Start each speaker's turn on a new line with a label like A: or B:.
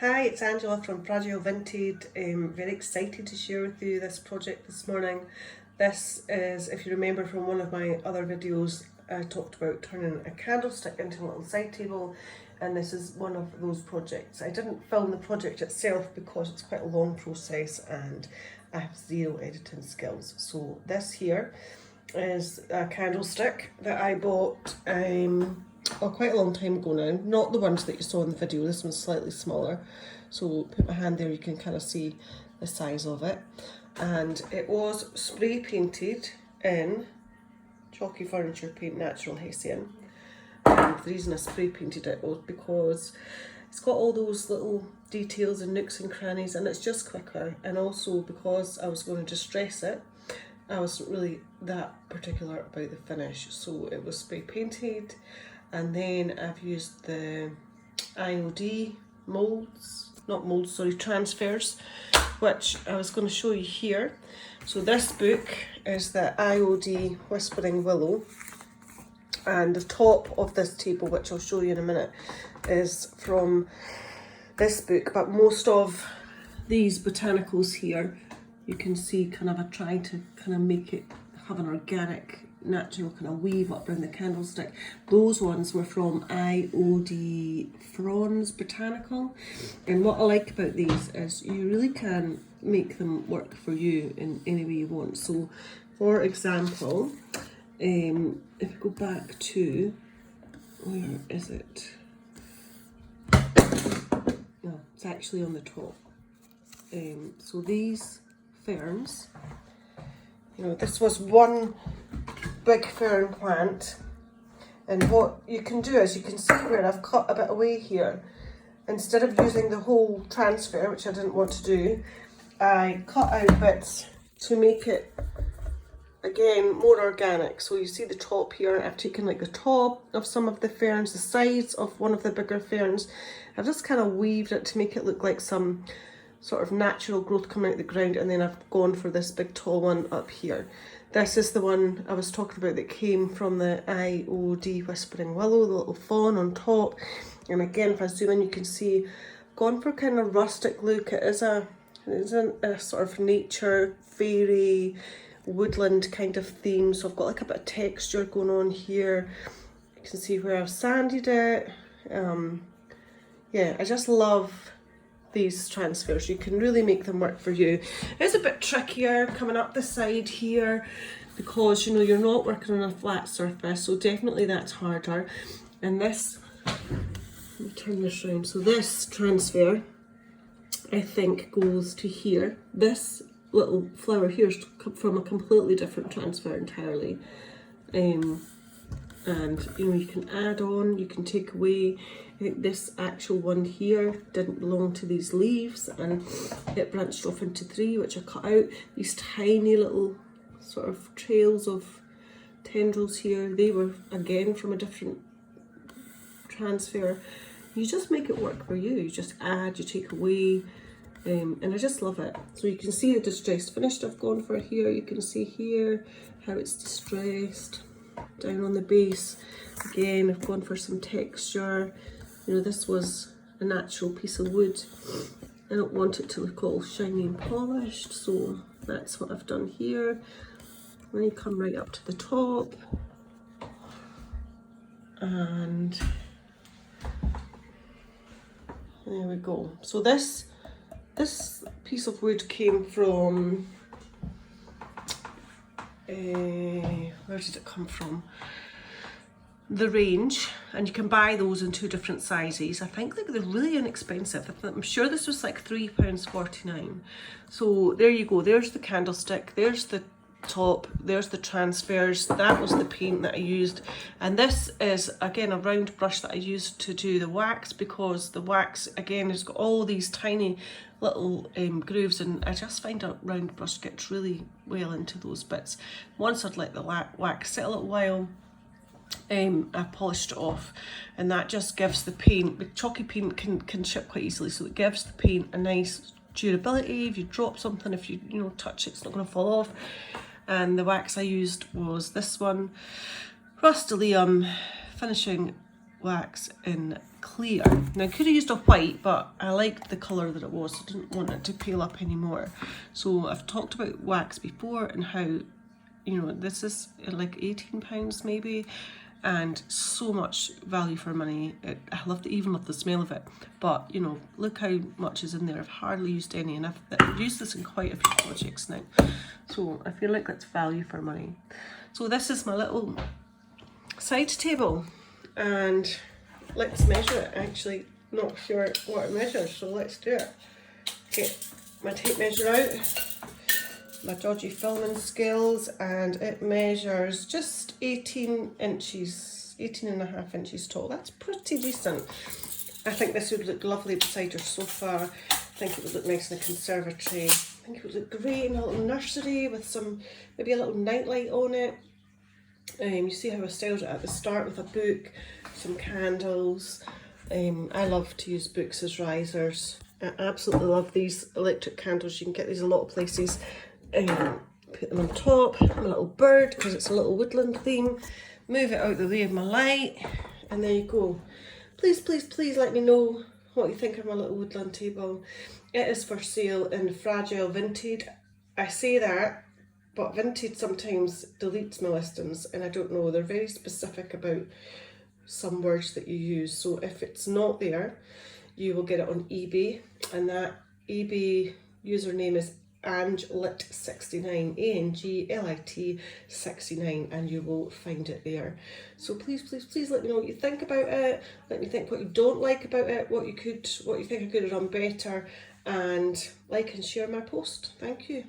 A: Hi, it's Angela from Fragile Vintage. Very excited to share with you this project this morning. This is, if you remember from one of my other videos, I talked about turning a candlestick into a little side table, and this is one of those projects. I didn't film the project itself because it's quite a long process and I have zero editing skills. So this here is a candlestick that I bought quite a long time ago now. Not the ones that you saw in the video, this one's slightly smaller. So put my hand there, you can kind of see the size of it. And it was spray painted in chalky furniture paint, natural Hessian. And the reason I spray painted it was because it's got all those little details and nooks and crannies, and it's just quicker. And also because I was going to distress it, I wasn't really that particular about the finish. So it was spray painted, and then I've used the IOD transfers, which I was going to show you here. So this book is the IOD Whispering Willow, and the top of this table, which I'll show you in a minute, is from this book. But most of these botanicals here, you can see kind of I tried to kind of make it have an organic, natural kind of weave up around the candlestick. Those ones were from IOD Franz Botanical, and what I like about these is you really can make them work for you in any way you want. So for example, if we go back to, where is it? No, it's actually on the top. So these ferns, you know, this was one big fern plant, and what you can do is, you can see where I've cut a bit away here. Instead of using the whole transfer, which I didn't want to do, I cut out bits to make it again more organic. So you see the top here, I've taken like the top of some of the ferns, the sides of one of the bigger ferns. I've just kind of weaved it to make it look like some sort of natural growth coming out of the ground, and then I've gone for this big tall one up here. This is the one I was talking about that came from the IOD Whispering Willow, the little fawn on top. And again, if I zoom in, you can see I've gone for kind of rustic look. It is a sort of nature, fairy, woodland kind of theme. So I've got like a bit of texture going on here. You can see where I've sanded it. Yeah, I just love these transfers. You can really make them work for you. It's a bit trickier coming up the side here because, you know, you're not working on a flat surface, so definitely that's harder. And this, let me turn this around. So this transfer, I think, goes to here. This little flower here is from a completely different transfer entirely. And you know, you can add on, you can take away. I think this actual one here didn't belong to these leaves, and it branched off into 3, which I cut out. These tiny little sort of trails of tendrils here, they were again from a different transfer. You just make it work for you. You just add, you take away, and I just love it. So you can see the distressed finish I've gone for here. You can see here how it's distressed. Down on the base, again, I've gone for some texture. You know, this was a natural piece of wood. I don't want it to look all shiny and polished, so that's what I've done here. Then you come right up to the top, and there we go. So this piece of wood came from, where did it come from? The Range, and you can buy those in 2 different sizes. I think they're really inexpensive. I'm sure this was like £3.49. So there you go. There's the candlestick. There's the top. There's the transfers. That was the paint that I used. And this is again a round brush that I used to do the wax, because the wax again has got all these tiny little grooves, and I just find a round brush gets really well into those bits. Once I'd let the wax sit a little while, I polished it off, and that just gives the paint, the chalky paint can chip quite easily, so it gives the paint a nice durability. If you drop something, if you touch it, it's not going to fall off. And the wax I used was this one, Rust-Oleum Finishing wax in clear. Now I could have used a white, but I liked the colour that it was, so I didn't want it to peel up anymore. So I've talked about wax before and how, you know, this is like £18 maybe, and so much value for money. I even love the smell of it, but you know, look how much is in there. I've hardly used any, and I've used this in quite a few projects now, so I feel like that's value for money. So this is my little side table, and let's measure it. Actually, not sure what it measures, so let's do it. Get my tape measure out, my dodgy filming skills, and it measures just 18 inches, 18.5 inches tall. That's pretty decent. I think this would look lovely beside your sofa. I think it would look nice in the conservatory. I think it would look great in a little nursery with some, maybe a little nightlight on it. You see how I styled it at the start with a book, some candles. I love to use books as risers. I absolutely love these electric candles. You can get these a lot of places. Put them on top, my little bird, because it's a little woodland theme. Move it out of the way of my light, and there you go. Please, please, please let me know what you think of my little woodland table. It is for sale in fragile vintage. I say that, but vintage sometimes deletes my listings, and I don't know, they're very specific about some words that you use. So if it's not there, you will get it on eBay, and that eBay username is Anglit69, ANGLIT 69, and you will find it there. So please, please, please let me know what you think about it. Let me think what you don't like about it, what you think I could have done better, and like and share my post. Thank you.